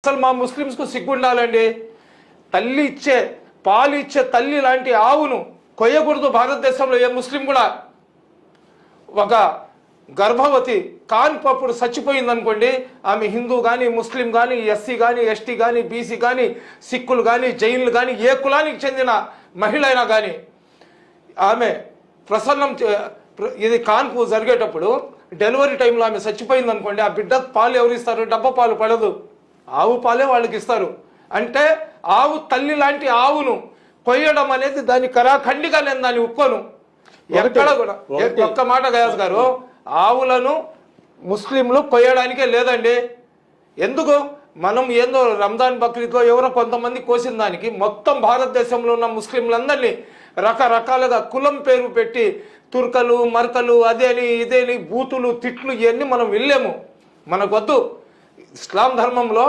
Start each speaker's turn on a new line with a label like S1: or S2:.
S1: అసలు మా ముస్లిమ్స్కు సిగ్గుండాలండి. తల్లి ఇచ్చే పాలు ఇచ్చే తల్లి లాంటి ఆవును కొయ్యకూడదు భారతదేశంలో. ఏ ముస్లిం కూడా ఒక గర్భవతి కాన్పప్పుడు చచ్చిపోయిందనుకోండి, ఆమె హిందూ కానీ ముస్లిం కానీ ఎస్సీ కానీ ఎస్టీ కానీ బీసీ కానీ సిక్కులు కానీ జైన్లు కానీ ఏ కులానికి చెందిన మహిళ అయినా కానీ ఆమె ప్రసన్నం ఇది కాన్పు జరిగేటప్పుడు డెలివరీ టైంలో ఆమె చచ్చిపోయింది అనుకోండి, ఆ బిడ్డ పాలు ఎవరు ఇస్తారు? డబ్బా పాలు పడదు, ఆవు పాలే వాళ్ళకి ఇస్తారు. అంటే ఆవు తల్లి లాంటి ఆవును కొయ్యడం అనేది దాని కరాఖండిగా నేను దాన్ని ఒప్పుకోను ఎక్కడ కూడా. ఒక్క మాట గయాస్ గారు, ఆవులను ముస్లింలు కొయ్యడానికే లేదండి. ఎందుకు? మనం ఏందో రంజాన్ బక్రీద్లో ఎవరో కొంతమంది కోసిన దానికి మొత్తం భారతదేశంలో ఉన్న ముస్లింలందరినీ రకరకాలుగా కులం పేరు పెట్టి తుర్కలు మరకలు అదేని ఇదేని బూతులు తిట్లు ఇవన్నీ మనం వెళ్ళాము. మనకొద్దు. ఇస్లాం ధర్మంలో